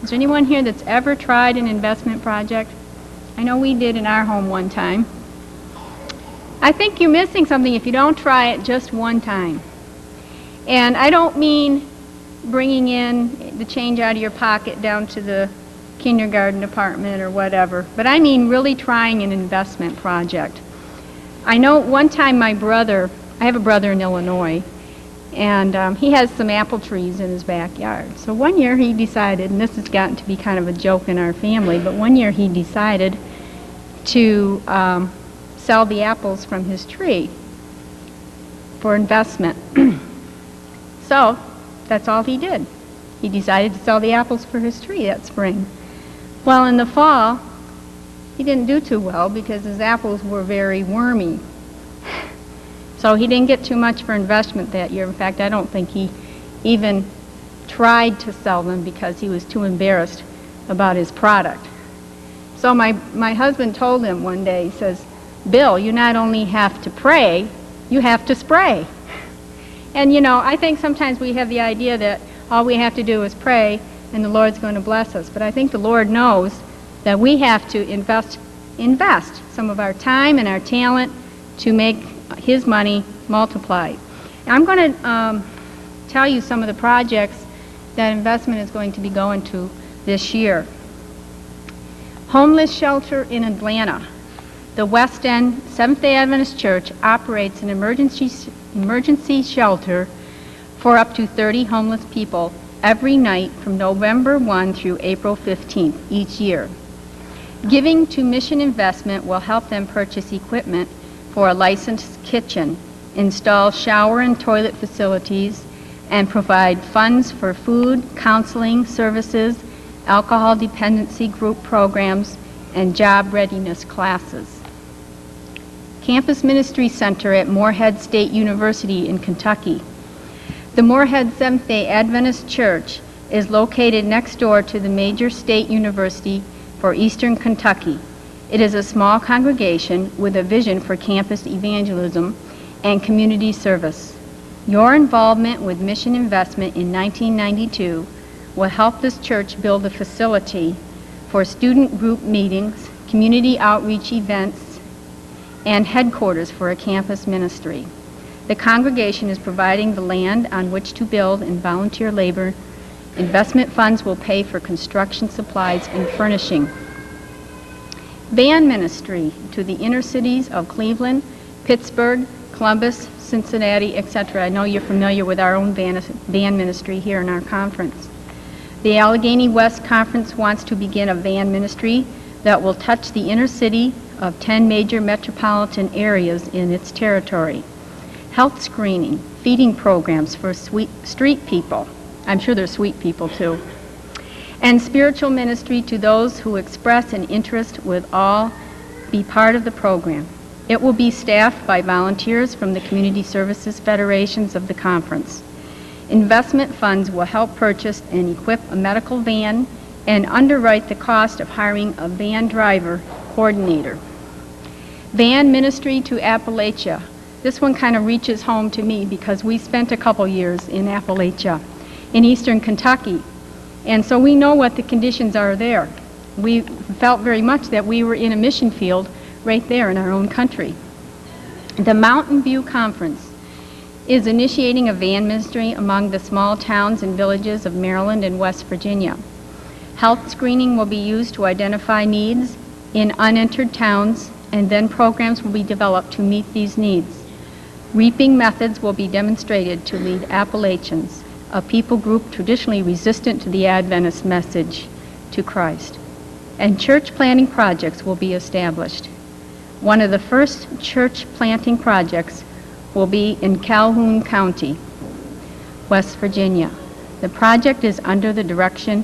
S8: Is there anyone here that's ever tried an investment project? I know we did in our home one time. I think you're missing something if you don't try it just one time. And I don't mean bringing in the change out of your pocket down to the kindergarten department or whatever, but I mean really trying an investment project. I know one time I have a brother in Illinois, and he has some apple trees in his backyard. So one year he decided, and this has gotten to be kind of a joke in our family, but one year he decided to sell the apples from his tree for investment. So that's all he did. He decided to sell the apples for his tree that spring. Well, in the fall, he didn't do too well because his apples were very wormy. So he didn't get too much for investment that year. In fact, I don't think he even tried to sell them because he was too embarrassed about his product. So my husband told him one day, he says, "Bill, you not only have to pray, you have to spray." And you know, I think sometimes we have the idea that all we have to do is pray and the Lord's going to bless us. But I think the Lord knows that we have to invest some of our time and our talent to make His money multiplied. And I'm going to tell you some of the projects that investment is going to be going to this year. Homeless shelter in Atlanta. The West End Seventh-day Adventist Church operates an emergency shelter for up to 30 homeless people every night from November 1 through April 15th each year. Giving to Mission Investment will help them purchase equipment for a licensed kitchen, install shower and toilet facilities, and provide funds for food, counseling services, alcohol dependency group programs, and job readiness classes. Campus Ministry Center at Morehead State University in Kentucky. The Morehead Seventh-day Adventist Church is located next door to the major state university for Eastern Kentucky. It is a small congregation with a vision for campus evangelism and community service. Your involvement with Mission Investment in 1992 will help this church build a facility for student group meetings, community outreach events, and headquarters for a campus ministry. The congregation is providing the land on which to build and volunteer labor. Investment funds will pay for construction supplies and furnishing. Van ministry to the inner cities of Cleveland, Pittsburgh, Columbus, Cincinnati, etc. I know you're familiar with our own van ministry here in our conference. The Allegheny West Conference wants to begin a van ministry that will touch the inner city of 10 major metropolitan areas in its territory. Health screening, feeding programs for street people. I'm sure they're sweet people too. And spiritual ministry to those who express an interest with all be part of the program. It will be staffed by volunteers from the Community Services Federations of the conference. Investment funds will help purchase and equip a medical van and underwrite the cost of hiring a van driver coordinator. Van ministry to Appalachia. This one kind of reaches home to me because we spent a couple years in Appalachia, in eastern Kentucky. And so we know what the conditions are there. We felt very much that we were in a mission field right there in our own country. The Mountain View Conference is initiating a van ministry among the small towns and villages of Maryland and West Virginia. Health screening will be used to identify needs in unentered towns, and then programs will be developed to meet these needs. Reaping methods will be demonstrated to lead Appalachians, a people group traditionally resistant to the Adventist message, to Christ. And church planting projects will be established. One of the first church planting projects will be in Calhoun County, West Virginia. The project is under the direction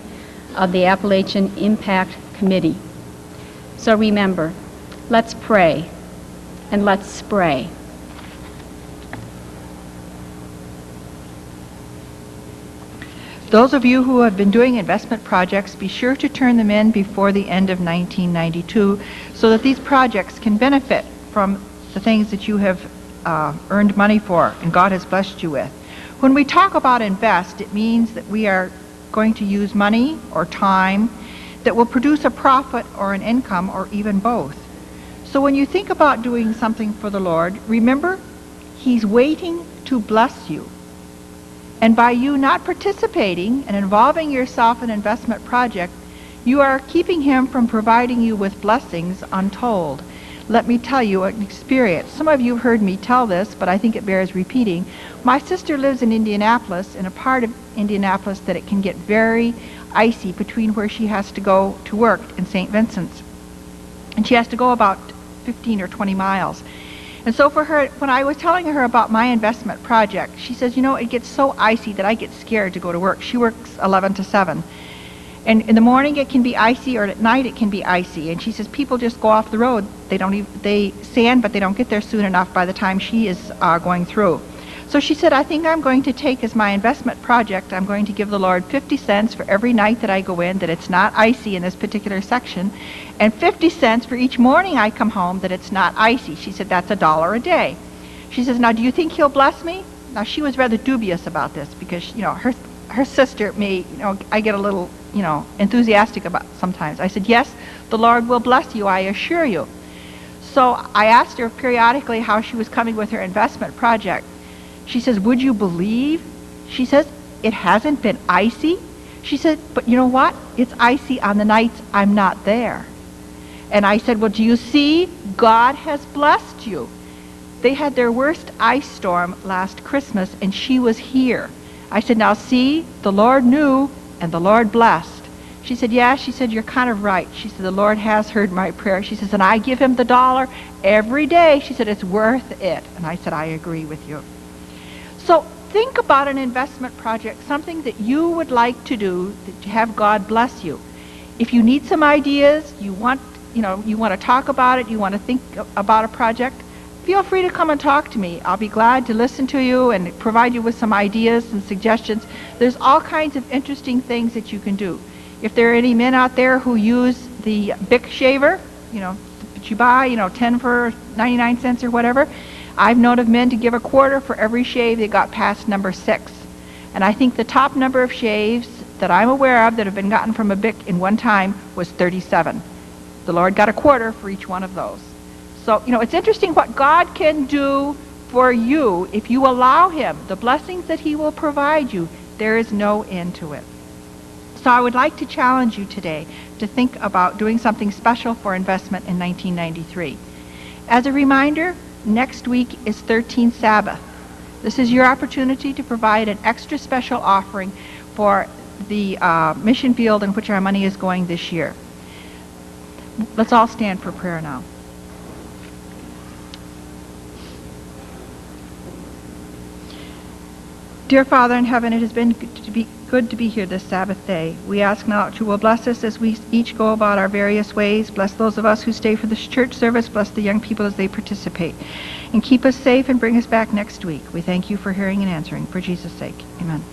S8: of the Appalachian Impact Committee. So remember, let's pray and let's spray.
S2: Those of you who have been doing investment projects, be sure to turn them in before the end of 1992 so that these projects can benefit from the things that you have earned money for and God has blessed you with. When we talk about invest, it means that we are going to use money or time that will produce a profit or an income or even both. So when you think about doing something for the Lord, remember, He's waiting to bless you. And by you not participating and involving yourself in an investment project, you are keeping him from providing you with blessings untold. Let me tell you an experience. Some of you have heard me tell this, but I think it bears repeating. My sister lives in Indianapolis, in a part of Indianapolis that it can get very icy between where she has to go to work in St. Vincent's. And she has to go about 15 or 20 miles. And so for her, when I was telling her about my investment project, she says, it gets so icy that I get scared to go to work. She works 11 to 7. And in the morning it can be icy, or at night it can be icy. And she says people just go off the road. They sand, but they don't get there soon enough by the time she is going through. So she said, I think I'm going to take as my investment project, I'm going to give the Lord 50 cents for every night that I go in, that it's not icy in this particular section, and 50 cents for each morning I come home that it's not icy. She said, that's $1 a day. She says, now do you think he'll bless me? Now she was rather dubious about this because, her sister may, I get a little, enthusiastic about sometimes. I said, yes, the Lord will bless you, I assure you. So I asked her periodically how she was coming with her investment project. She says, would you believe? She says, it hasn't been icy. She said, but you know what? It's icy on the nights I'm not there. And I said, well, do you see? God has blessed you. They had their worst ice storm last Christmas, and she was here. I said, now see, the Lord knew, and the Lord blessed. She said, yeah. She said, you're kind of right. She said, the Lord has heard my prayer. She says, and I give him the $1 every day. She said, it's worth it. And I said, I agree with you. So think about an investment project, something that you would like to do, to have God bless you. If you need some ideas, you want to talk about it, you want to think about a project, feel free to come and talk to me. I'll be glad to listen to you and provide you with some ideas and suggestions. There's all kinds of interesting things that you can do. If there are any men out there who use the Bic shaver, that you buy, 10 for 99 cents or whatever, I've known of men to give a quarter for every shave they got past number 6. And I think the top number of shaves that I'm aware of that have been gotten from a Bic in one time was 37. The Lord got a quarter for each one of those. So, it's interesting what God can do for you if you allow him. The blessings that he will provide you, there is no end to it. So I would like to challenge you today to think about doing something special for investment in 1993. As a reminder, next week is 13th Sabbath. This is your opportunity to provide an extra special offering for the mission field in which our money is going this year. Let's all stand for prayer now. Dear Father in heaven, it has been good to be here this Sabbath day. We ask now that you will bless us as we each go about our various ways. Bless those of us who stay for this church service. Bless the young people as they participate. And keep us safe and bring us back next week. We thank you for hearing and answering. For Jesus' sake, amen.